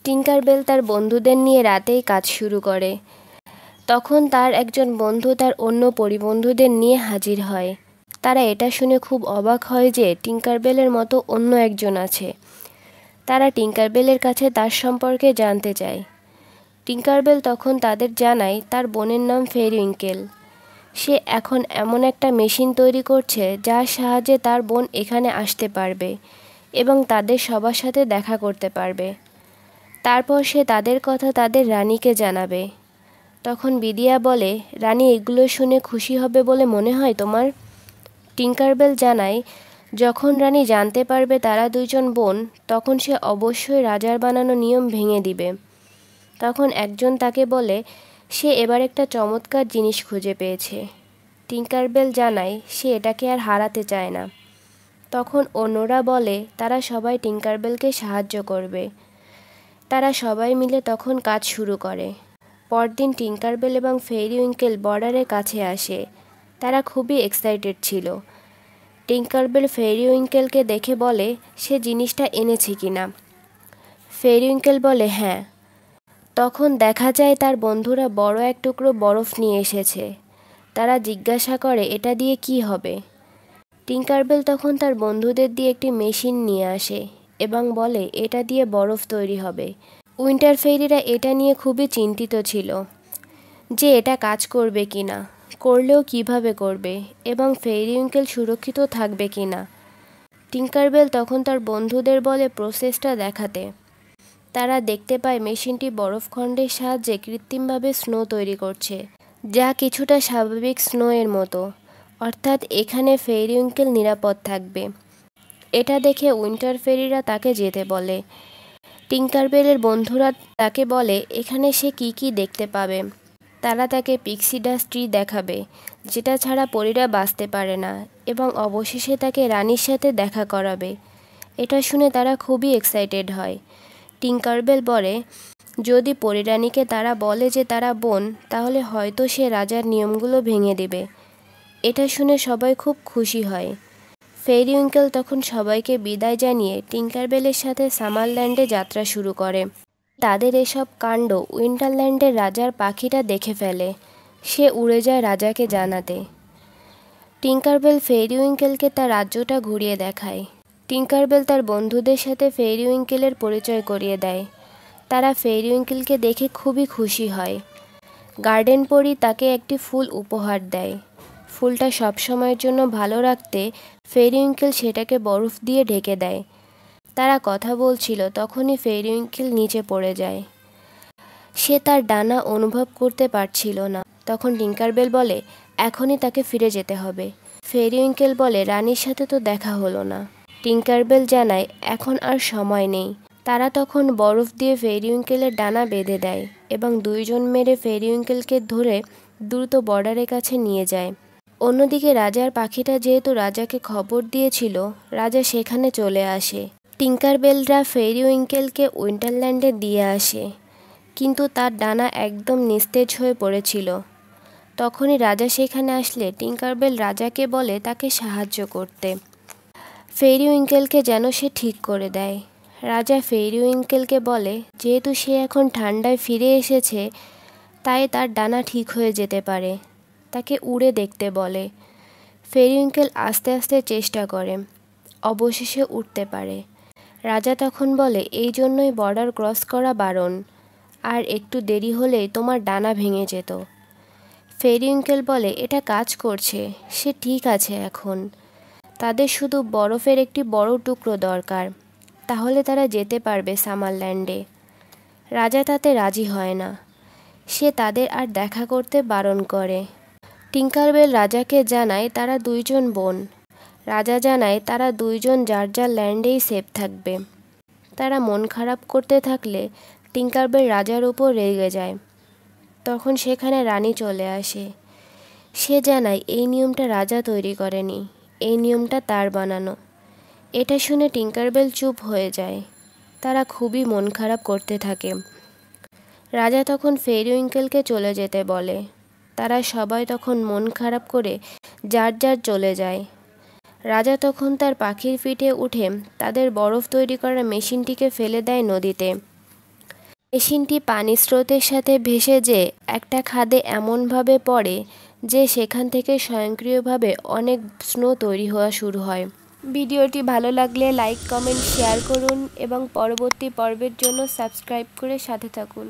টিঙ্কারবেল তার বন্ধুদের নিয়ে রাতেই কাজ শুরু করে। তখন তার একজন বন্ধু তার অন্য পরিবন্ধুদের নিয়ে হাজির হয়। তারা এটা শুনে খুব অবাক হয় যে টিঙ্কারবেলের মতো অন্য একজন আছে। তারা টিঙ্কারবেলের কাছে তার সম্পর্কে জানতে চায়। টিঙ্কারবেল তখন তাদের জানায় তার বোনের নাম ফেরিউইঙ্কেল। সে এখন এমন একটা মেশিন তৈরি করছে যার সাহায্যে তার বোন এখানে আসতে পারবে এবং তাদের সবার সাথে দেখা করতে পারবে। তারপর সে তাদের কথা তাদের রানীকে জানাবে। তখন বিদিয়া বলে, রানী এগুলো শুনে খুশি হবে বলে মনে হয় তোমার? টিঙ্কারবেল জানায়, যখন রানী জানতে পারবে তারা দুইজন বোন, তখন সে অবশ্যই রাজার বানানো নিয়ম ভেঙে দিবে। তখন একজন তাকে বলে সে এবার একটা চমৎকার জিনিস খুঁজে পেয়েছে। টিঙ্কারবেল জানায় সে এটাকে আর হারাতে চায় না। তখন অন্যরা বলে তারা সবাই টিঙ্কারবেলকে সাহায্য করবে। তারা সবাই মিলে তখন কাজ শুরু করে। পরদিন টিঙ্কারবেল এবং ফেরিউইঙ্কেল বর্ডারের কাছে আসে। তারা খুবই এক্সাইটেড ছিল। টিঙ্কারবেল ফেরিউইঙ্কেলকে দেখে বলে সে জিনিসটা এনেছে কিনা। ফেরিউইঙ্কেল বলে হ্যাঁ। তখন দেখা যায় তার বন্ধুরা বড় এক টুকরো বরফ নিয়ে এসেছে। তারা জিজ্ঞাসা করে এটা দিয়ে কি হবে। টিঙ্কারবেল তখন তার বন্ধুদের দিয়ে একটি মেশিন নিয়ে আসে এবং বলে এটা দিয়ে বরফ তৈরি হবে। উইন্টার ফেরিরা এটা নিয়ে খুবই চিন্তিত ছিল যে এটা কাজ করবে কিনা, করলেও কিভাবে করবে এবং ফেরিউইঙ্কেল সুরক্ষিত থাকবে কিনা। টিঙ্কারবেল তখন তার বন্ধুদের বলে প্রসেসটা দেখাতে। তারা দেখতে পায় মেশিনটি বরফখণ্ডের সাহায্যে কৃত্রিমভাবে স্নো তৈরি করছে, যা কিছুটা স্বাভাবিক স্নো এর মতো, অর্থাৎ এখানে ফেরিউইঙ্কেল নিরাপদ থাকবে। এটা দেখে উইন্টার ফেরিরা তাকে যেতে বলে। টিঙ্কারবেলের বন্ধুরা তাকে বলে এখানে সে কি কি দেখতে পাবে। তারা তাকে পিক্সি ডাস্ট ট্রি দেখাবে, যেটা ছাড়া পরীরা বাঁচতে পারে না, এবং অবশেষে তাকে রানীর সাথে দেখা করাবে। এটা শুনে তারা খুবই এক্সাইটেড হয়। টিঙ্কারবেল বলে যদি পরীরানীকে তারা বলে যে তারা বোন, তাহলে হয়তো সে রাজার নিয়মগুলো ভেঙে দেবে। এটা শুনে সবাই খুব খুশি হয়। ফেরিউইঙ্কেল তখন সবাইকে বিদায় জানিয়ে টিঙ্কারবেলের সাথে সামারল্যান্ডে যাত্রা শুরু করে। তাদের এসব কাণ্ড উইন্টারল্যান্ডের রাজার পাখিটা দেখে ফেলে। সে উড়ে যায় রাজাকে জানাতে। টিঙ্কারবেল ফেরিউইঙ্কেলকে তার রাজ্যটা ঘুরিয়ে দেখায়। টিঙ্কারবেল তার বন্ধুদের সাথে ফেরিউইঙ্কেলের পরিচয় করিয়ে দেয়। তারা ফেরিউইঙ্কেলকে দেখে খুবই খুশি হয়। গার্ডেন পরি তাকে একটি ফুল উপহার দেয়। ফুলটা সবসময়ের জন্য ভালো রাখতে ফেরিউইঙ্কেল সেটাকে বরফ দিয়ে ঢেকে দেয়। তারা কথা বলছিল, তখনই ফেরিউইঙ্কেল নিচে পড়ে যায়। সে তার ডানা অনুভব করতে পারছিল না। তখন টিঙ্কারবেল বলে এখনই তাকে ফিরে যেতে হবে। ফেরিউইঙ্কেল বলে রানীর সাথে তো দেখা হলো না। টিঙ্কারবেল জানায় এখন আর সময় নেই। তারা তখন বরফ দিয়ে ফেরিউইঙ্কেলের ডানা বেঁধে দেয় এবং দুইজন মেরে ফেরিউইঙ্কেলকে ধরে দ্রুত বর্ডারের কাছে নিয়ে যায়। অন্যদিকে রাজার পাখিটা যেহেতু রাজাকে খবর দিয়েছিল, রাজা সেখানে চলে আসে। টিঙ্কারবেলরা ফেরিউইঙ্কেলকে উইন্টারল্যান্ডে দিয়ে আসে, কিন্তু তার ডানা একদম নিস্তেজ হয়ে পড়েছিল। তখনই রাজা সেখানে আসলে টিঙ্কারবেল রাজাকে বলে তাকে সাহায্য করতে, ফেরিউইঙ্কেলকে যেন সে ঠিক করে দেয়। রাজা ফেরিউইঙ্কেলকে বলে যেহেতু সে এখন ঠান্ডায় ফিরে এসেছে, তাই তার ডানা ঠিক হয়ে যেতে পারে। তাকে উড়ে দেখতে বলে। ফেরিউইঙ্কেল আস্তে আস্তে চেষ্টা করে, অবশেষে উঠতে পারে। রাজা তখন বলে এই জন্যই বর্ডার ক্রস করা বারণ, আর একটু দেরি হলেই তোমার ডানা ভেঙে যেত। ফেরিউইঙ্কেল বলে এটা কাজ করছে, সে ঠিক আছে এখন। তাদের শুধু বরফের একটি বড় টুকরো দরকার, তাহলে তারা যেতে পারবে সামারল্যান্ডে। রাজা তাতে রাজি হয় না। সে তাদের আর দেখা করতে বারণ করে। টিঙ্কারবেল রাজাকে জানায় তারা দুইজন বোন। রাজা জানায় তারা দুইজন যার যার ল্যান্ডেই সেফ থাকবে। তারা মন খারাপ করতে থাকলে টিঙ্কারবেল রাজার উপর রেগে যায়। তখন সেখানে রানী চলে আসে। সে জানায় এই নিয়মটা রাজা তৈরি করেনি, এই নিয়মটা তার বানানো। এটা শুনে টিঙ্কারবেল চুপ হয়ে যায়। তারা খুবই মন খারাপ করতে থাকে। রাজা তখন ফেরিউইঙ্কেলকে চলে যেতে বলে। তারা সবাই তখন মন খারাপ করে যার যার চলে যায়। রাজা তখন তার পাখির পিঠে উঠে তাদের বরফ তৈরি করা মেশিনটিকে ফেলে দেয় নদীতে। মেশিনটি পানির স্রোতের সাথে ভেসে যে একটা খাদে এমনভাবে পড়ে যে সেখান থেকে স্বয়ংক্রিয়ভাবে অনেক স্নো তৈরি হওয়া শুরু হয়। ভিডিওটি ভালো লাগলে লাইক, কমেন্ট, শেয়ার করুন এবং পরবর্তী পর্বের জন্য সাবস্ক্রাইব করে সাথে থাকুন।